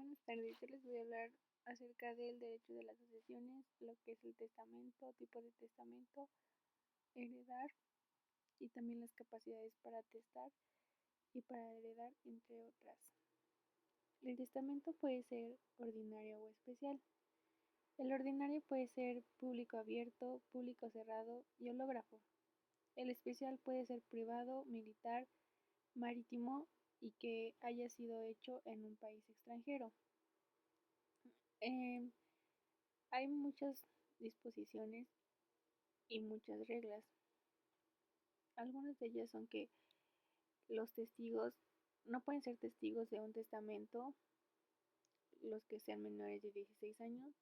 Buenas tardes, yo les voy a hablar acerca del derecho de las sucesiones, lo que es el testamento, tipo de testamento, heredar y también las capacidades para testar y para heredar, entre otras. El testamento puede ser ordinario o especial. El ordinario puede ser público abierto, público cerrado y hológrafo. El especial puede ser privado, militar, marítimo y que haya sido hecho en un país extranjero. Hay muchas disposiciones y muchas reglas. Algunas de ellas son que los testigos no pueden ser testigos de un testamento los que sean menores de 16 años,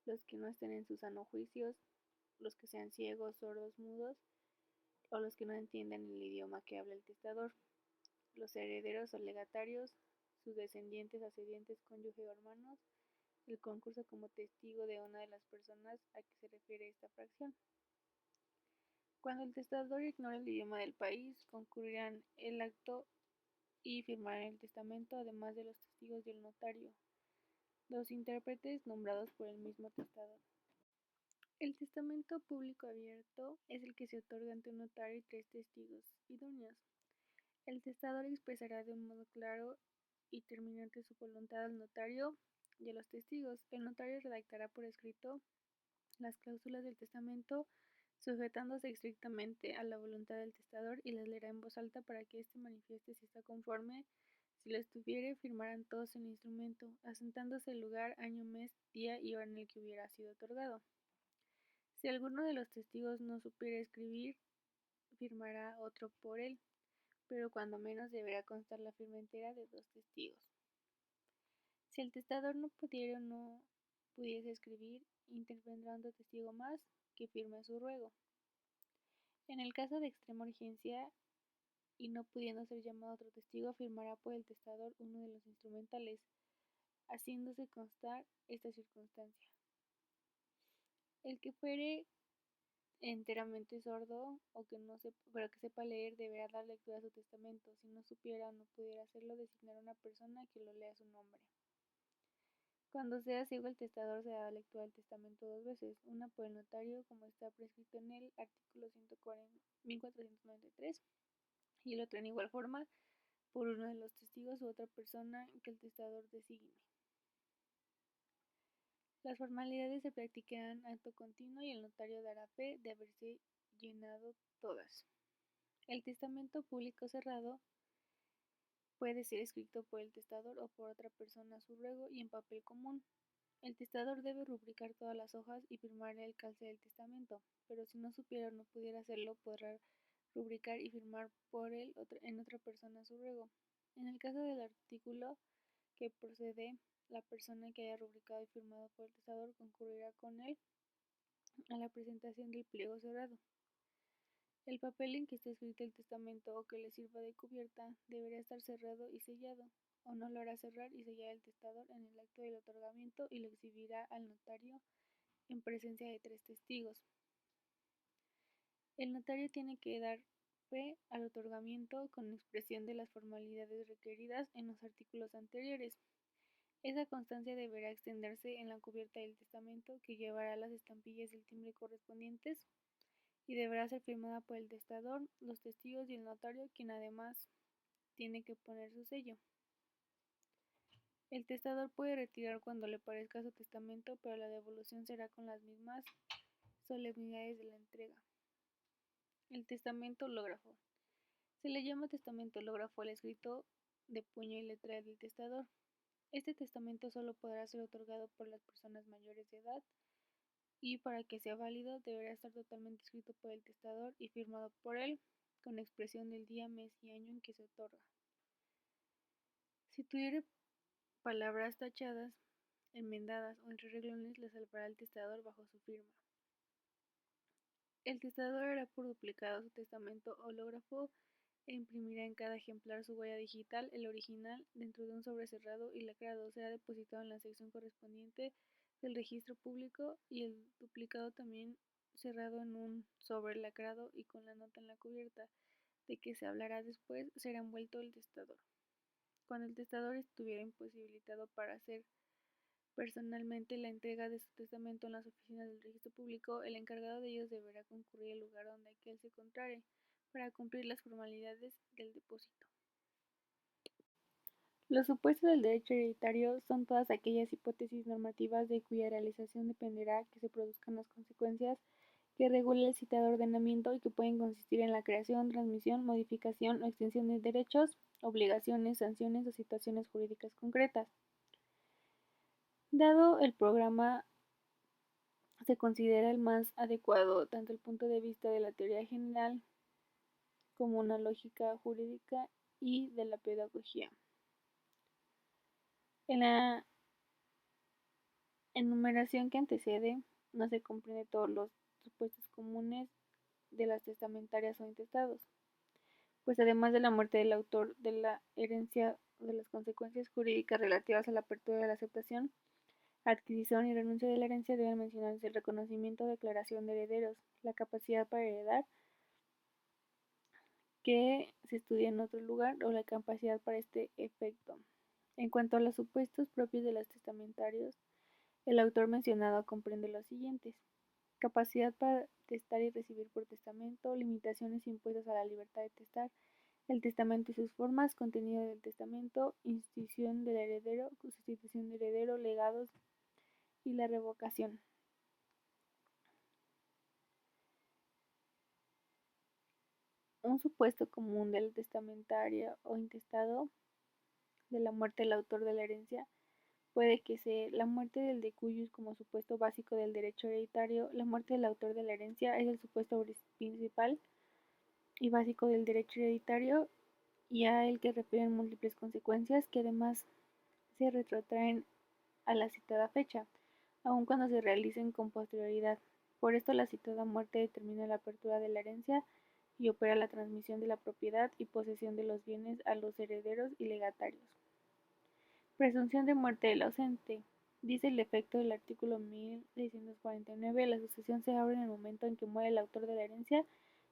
los que no estén en sus sano juicios, los que sean ciegos, sordos, mudos o los que no entiendan el idioma que habla el testador, los herederos o legatarios, sus descendientes, ascendientes, cónyuge o hermanos, el concurso como testigo de una de las personas a que se refiere esta fracción. Cuando el testador ignora el idioma del país, concurrirán el acto y firmarán el testamento, además de los testigos y el notario, los intérpretes nombrados por el mismo testador. El testamento público abierto es el que se otorga ante un notario y 3 testigos idóneos. El testador expresará de un modo claro y terminante su voluntad al notario y a los testigos. El notario redactará por escrito las cláusulas del testamento, sujetándose estrictamente a la voluntad del testador, y las leerá en voz alta para que éste manifieste si está conforme. Si lo estuviere, firmarán todos el instrumento, asentándose el lugar, año, mes, día y hora en el que hubiera sido otorgado. Si alguno de los testigos no supiera escribir, firmará otro por él, pero cuando menos deberá constar la firma entera de 2 testigos. Si el testador no pudiera o no pudiese escribir, intervendrá otro testigo más que firme su ruego. En el caso de extrema urgencia y no pudiendo ser llamado otro testigo, firmará por el testador uno de los instrumentales, haciéndose constar esta circunstancia. El que fuere enteramente sordo o que no sepa, pero que sepa leer, deberá dar lectura a su testamento. Si no supiera o no pudiera hacerlo, designará una persona que lo lea a su nombre. Cuando sea ciego el testador, se dará lectura del testamento 2 veces, una por el notario, como está prescrito en el artículo 1493, y el otro en igual forma por uno de los testigos u otra persona que el testador designe. Las formalidades se practicarán acto continuo y el notario dará fe de haberse llenado todas. El testamento público cerrado puede ser escrito por el testador o por otra persona a su ruego y en papel común. El testador debe rubricar todas las hojas y firmar el calce del testamento, pero si no supiera o no pudiera hacerlo, podrá rubricar y firmar por él en otra persona a su ruego. En el caso del artículo que procede, la persona que haya rubricado y firmado por el testador concurrirá con él a la presentación del pliego cerrado. El papel en que está escrito el testamento o que le sirva de cubierta deberá estar cerrado y sellado, o no lo hará cerrar y sellar el testador en el acto del otorgamiento y lo exhibirá al notario en presencia de 3 testigos. El notario tiene que dar fe al otorgamiento con expresión de las formalidades requeridas en los artículos anteriores. Esa constancia deberá extenderse en la cubierta del testamento, que llevará las estampillas del timbre correspondientes, y deberá ser firmada por el testador, los testigos y el notario, quien además tiene que poner su sello. El testador puede retirar cuando le parezca su testamento, pero la devolución será con las mismas solemnidades de la entrega. El testamento hológrafo. Se le llama testamento hológrafo al escrito de puño y letra del testador. Este testamento solo podrá ser otorgado por las personas mayores de edad y para que sea válido deberá estar totalmente escrito por el testador y firmado por él, con expresión del día, mes y año en que se otorga. Si tuviere palabras tachadas, enmendadas o entre renglones, las salvará el testador bajo su firma. El testador hará por duplicado su testamento hológrafo e imprimirá en cada ejemplar su huella digital, el original, dentro de un sobre cerrado y lacrado. Será depositado en la sección correspondiente del registro público y el duplicado también cerrado en un sobre lacrado y con la nota en la cubierta de que se hablará después será envuelto el testador. Cuando el testador estuviera imposibilitado para hacer personalmente la entrega de su testamento en las oficinas del registro público, el encargado de ellos deberá concurrir al lugar donde aquel se encontrare para cumplir las formalidades del depósito. Los supuestos del derecho hereditario son todas aquellas hipótesis normativas de cuya realización dependerá que se produzcan las consecuencias que regula el citado ordenamiento y que pueden consistir en la creación, transmisión, modificación o extensión de derechos, obligaciones, sanciones o situaciones jurídicas concretas. Dado el programa se considera el más adecuado tanto el punto de vista de la teoría general como una lógica jurídica y de la pedagogía. En la enumeración que antecede no se comprende todos los supuestos comunes de las testamentarias o intestados, pues además de la muerte del autor de la herencia o de las consecuencias jurídicas relativas a la apertura de la aceptación, adquisición y renuncia de la herencia deben mencionarse el reconocimiento o declaración de herederos, la capacidad para heredar que se estudia en otro lugar o la capacidad para este efecto. En cuanto a los supuestos propios de los testamentarios, el autor mencionado comprende los siguientes: capacidad para testar y recibir por testamento, limitaciones impuestas a la libertad de testar, el testamento y sus formas, contenido del testamento, institución del heredero, constitución del heredero, legados y la revocación. Un supuesto común del testamentario o intestado de la muerte del autor de la herencia puede que sea la muerte del decuyus como supuesto básico del derecho hereditario. La muerte del autor de la herencia es el supuesto principal y básico del derecho hereditario y a el que refieren múltiples consecuencias que además se retrotraen a la citada fecha, aun cuando se realicen con posterioridad. Por esto la citada muerte determina la apertura de la herencia y opera la transmisión de la propiedad y posesión de los bienes a los herederos y legatarios. Presunción de muerte del ausente. Dice el efecto del artículo 1649, la sucesión se abre en el momento en que muere el autor de la herencia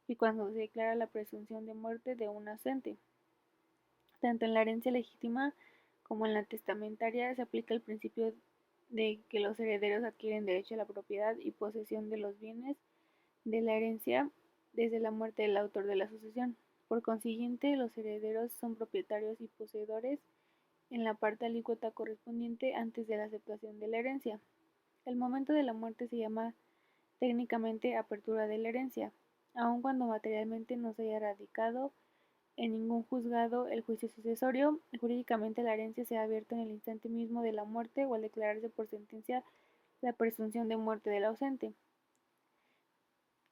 y cuando se declara la presunción de muerte de un ausente. Tanto en la herencia legítima como en la testamentaria se aplica el principio de que los herederos adquieren derecho a la propiedad y posesión de los bienes de la herencia desde la muerte del autor de la sucesión. Por consiguiente, los herederos son propietarios y poseedores en la parte alícuota correspondiente antes de la aceptación de la herencia. El momento de la muerte se llama técnicamente apertura de la herencia, aun cuando materialmente no se haya radicado en ningún juzgado el juicio sucesorio. Jurídicamente la herencia se ha abierto en el instante mismo de la muerte o al declararse por sentencia la presunción de muerte del ausente.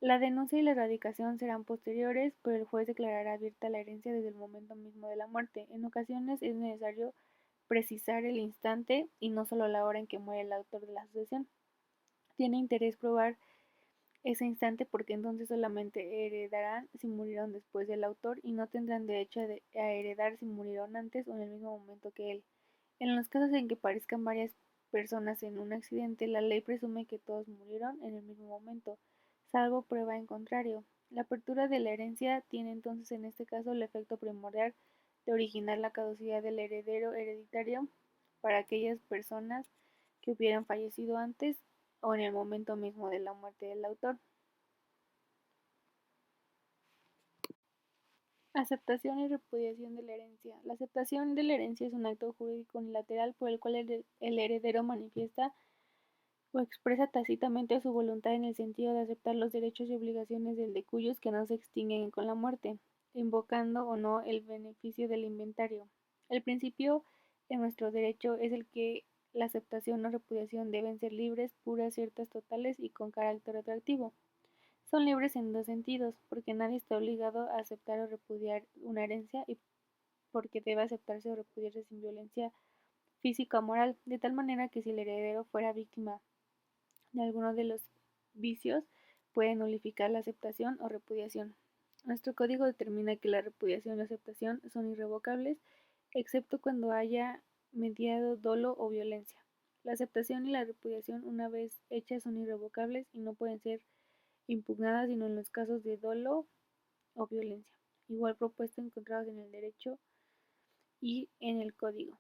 La denuncia y la erradicación serán posteriores, pero el juez declarará abierta la herencia desde el momento mismo de la muerte. En ocasiones es necesario precisar el instante y no solo la hora en que muere el autor de la sucesión. Tiene interés probar ese instante porque entonces solamente heredarán si murieron después del autor y no tendrán derecho a heredar si murieron antes o en el mismo momento que él. En los casos en que parezcan varias personas en un accidente, la ley presume que todos murieron en el mismo momento, salvo prueba en contrario. La apertura de la herencia tiene entonces en este caso el efecto primordial de originar la caducidad del heredero hereditario para aquellas personas que hubieran fallecido antes o en el momento mismo de la muerte del autor. Aceptación y repudiación de la herencia. La aceptación de la herencia es un acto jurídico unilateral por el cual el heredero manifiesta o expresa tácitamente su voluntad en el sentido de aceptar los derechos y obligaciones del decuyos que no se extinguen con la muerte, invocando o no el beneficio del inventario. El principio en nuestro derecho es el que la aceptación o repudiación deben ser libres, puras, ciertas, totales y con carácter retroactivo. Son libres en dos sentidos, porque nadie está obligado a aceptar o repudiar una herencia y porque debe aceptarse o repudiarse sin violencia física o moral, de tal manera que si el heredero fuera víctima de alguno de los vicios, puede nulificar la aceptación o repudiación. Nuestro código determina que la repudiación y la aceptación son irrevocables, excepto cuando haya mediado dolo o violencia. La aceptación y la repudiación, una vez hechas, son irrevocables y no pueden ser impugnadas sino en los casos de dolo o violencia, igual propuesto encontrados en el derecho y en el código.